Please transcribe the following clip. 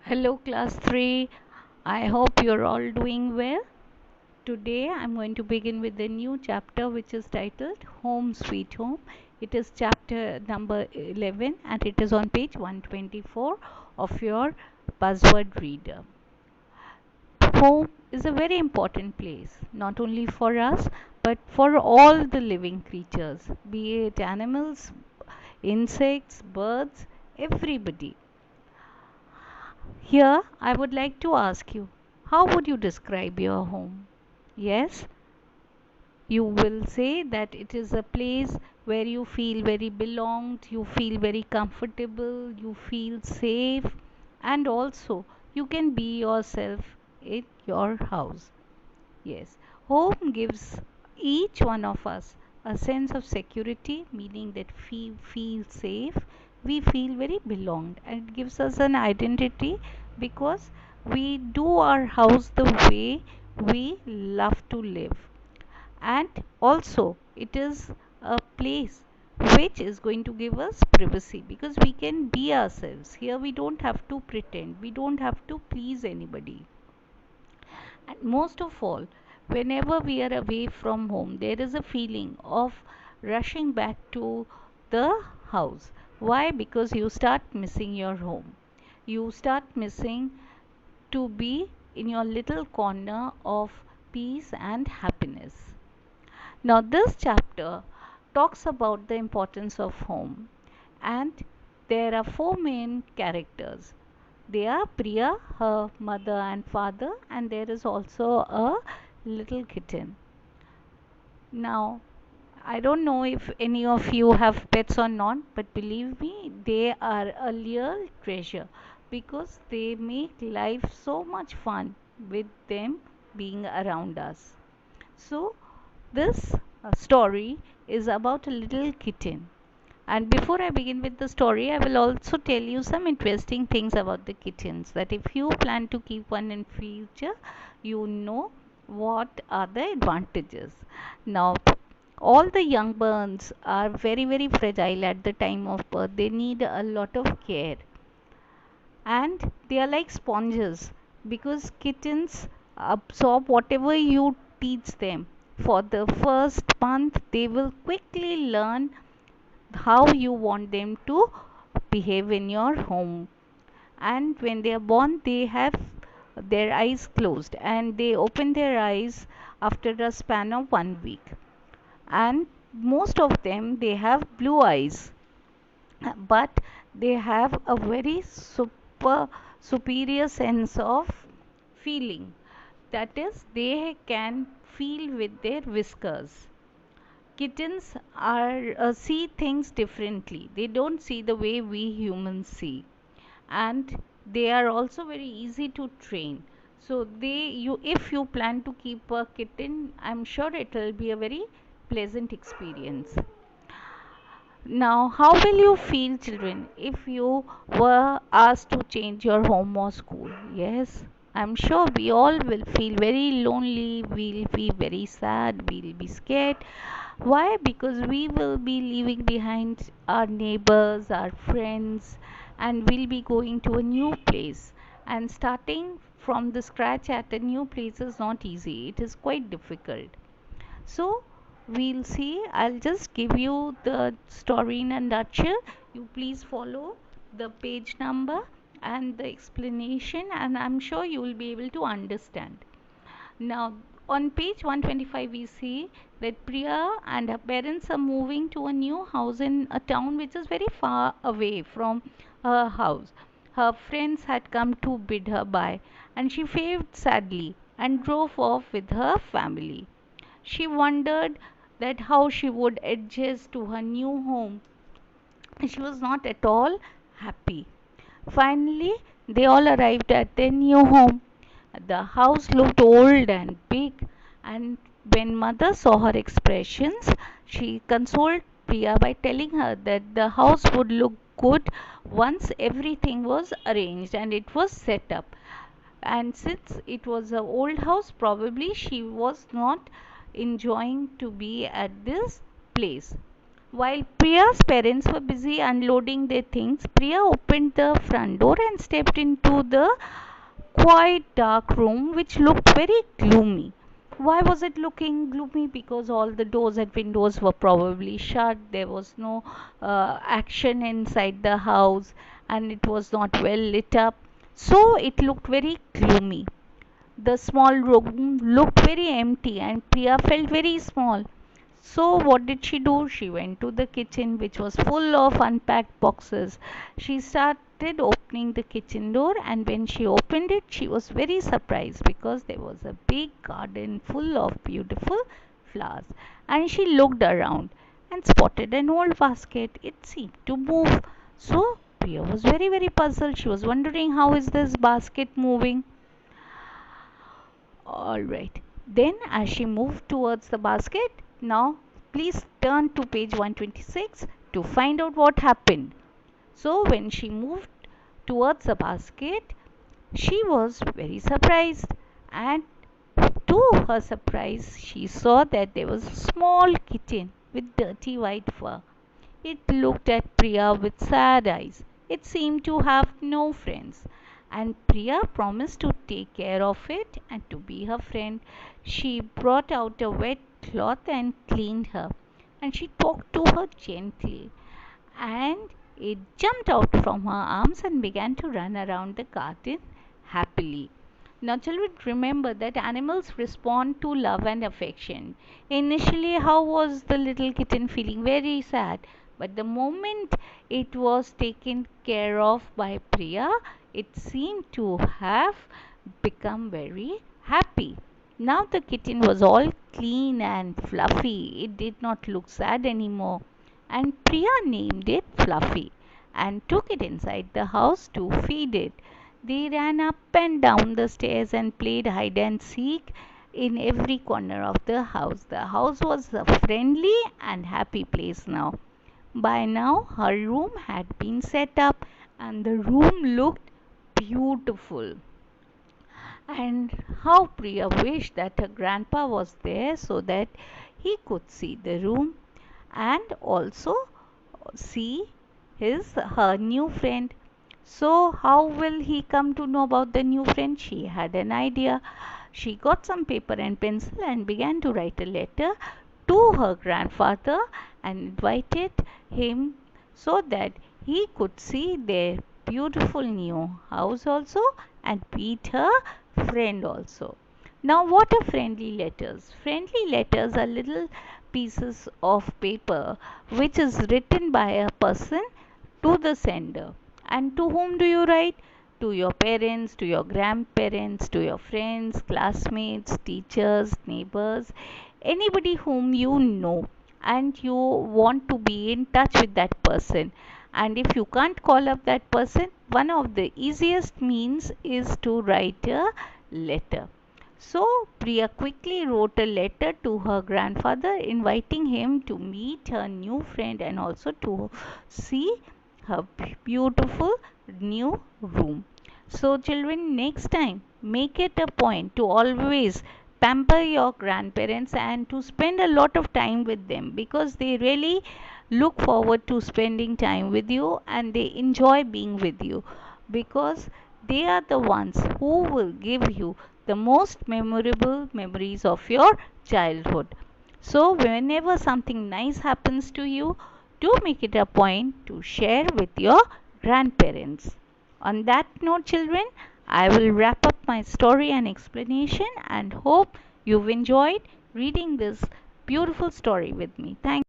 Hello, class 3. I hope you're all doing well. Today I'm going to begin with the new chapter which is titled Home Sweet Home. It is chapter number 11 and it is on page 124 of your buzzword reader. Home is a very important place, not only for us but for all the living creatures, be it animals, insects, birds, everybody. Here, I would like to ask you, how would you describe your home? Yes, you will say that it is a place where you feel very belonged, you feel very comfortable, you feel safe, and also you can be yourself in your house. Yes, home gives each one of us a sense of security, meaning that we feel safe, we feel very belonged, and it gives us an identity because we do our house the way we love to live. And also, it is a place which is going to give us privacy because we can be ourselves. Here, we don't have to pretend, we don't have to please anybody. And most of all, whenever we are away from home, there is a feeling of rushing back to the house. Why? Because you start missing your home. You start missing to be in your little corner of peace and happiness. Now, this chapter talks about the importance of home, and there are four main characters. They are Priya, her mother and father, and there is also a little kitten. Now, I don't know if any of you have pets or not, but believe me, they are a real treasure because they make life so much fun with them being around us. So, this story is about a little kitten. And before I begin with the story, I will also tell you some interesting things about the kittens. That if you plan to keep one in future, you know what are the advantages. Now, all the young birds are very fragile at the time of birth. They need a lot of care, and they are like sponges because kittens absorb whatever you teach them. For the first month, they will quickly learn how you want them to behave in your home. And when they are born, they have their eyes closed and they open their eyes after a span of 1 week. And most of them, they have blue eyes, but they have a very superior sense of feeling, that is they can feel with their whiskers. Kittens are see things differently. They don't see the way we humans see, and they are also very easy to train. So if you plan to keep a kitten, I'm sure it will be a very pleasant experience. Now, how will you feel, children, if you were asked to change your home or school? Yes, I'm sure we all will feel very lonely, we'll be very sad, we'll be scared. Why? Because we will be leaving behind our neighbors, our friends, and we'll be going to a new place. And starting from the scratch at a new place is not easy, it is quite difficult. So we'll see. I'll just give you the story in a nutshell. You please follow the page number and the explanation, and I'm sure you will be able to understand. Now, on page 125, we see that Priya and her parents are moving to a new house in a town which is very far away from her house. Her friends had come to bid her bye, and she waved sadly and drove off with her family. She wondered that how she would adjust to her new home. She was not at all happy. Finally, they all arrived at their new home. The house looked old and big, and when mother saw her expressions, she consoled Priya by telling her that the house would look good once everything was arranged and it was set up. And since it was an old house, probably she was not enjoying to be at this place. While Priya's parents were busy unloading their things, Priya opened the front door and stepped into the quite dark room which looked very gloomy. Why was it looking gloomy? Because all the doors and windows were probably shut. There was no action inside the house and it was not well lit up. So it looked very gloomy. The small room looked very empty and Priya felt very small. So what did she do? She went to the kitchen which was full of unpacked boxes. She started opening the kitchen door, and when she opened it she was very surprised because there was a big garden full of beautiful flowers. And she looked around and spotted an old basket. It seemed to move. So Priya was very puzzled. She was wondering, how is this basket moving? Alright. Then as she moved towards the basket, now please turn to page 126 to find out what happened. So when she moved towards the basket, she was very surprised, and to her surprise she saw that there was a small kitten with dirty white fur. It looked at Priya with sad eyes. It seemed to have no friends, and Priya promised to take care of it and to be her friend. She brought out a wet cloth and cleaned her, and she talked to her gently, and it jumped out from her arms and began to run around the garden happily. Now, children, remember that animals respond to love and affection. Initially, how was the little kitten feeling? Very sad. But the moment it was taken care of by Priya, it seemed to have become very happy. Now the kitten was all clean and fluffy. It did not look sad anymore. And Priya named it Fluffy and took it inside the house to feed it. They ran up and down the stairs and played hide and seek in every corner of the house. The house was a friendly and happy place now. By now, her room had been set up and the room looked beautiful. And how Priya wished that her grandpa was there so that he could see the room and also see her new friend. So how will he come to know about the new friend? She had an idea. She got some paper and pencil and began to write a letter to her grandfather and invited him so that he could see their beautiful new house also and meet her friend also. Now, what are friendly letters? Friendly letters are little pieces of paper which is written by a person to the sender. And to whom do you write? To your parents, to your grandparents, to your friends, classmates, teachers, neighbors, anybody whom you know and you want to be in touch with that person. And if you can't call up that person, one of the easiest means is to write a letter. So Priya quickly wrote a letter to her grandfather inviting him to meet her new friend and also to see her beautiful new room. So children, next time make it a point to always pamper your grandparents and to spend a lot of time with them, because they really look forward to spending time with you and they enjoy being with you, because they are the ones who will give you the most memorable memories of your childhood. So, whenever something nice happens to you, do make it a point to share with your grandparents. On that note, children, I will wrap up my story and explanation and hope you've enjoyed reading this beautiful story with me. Thank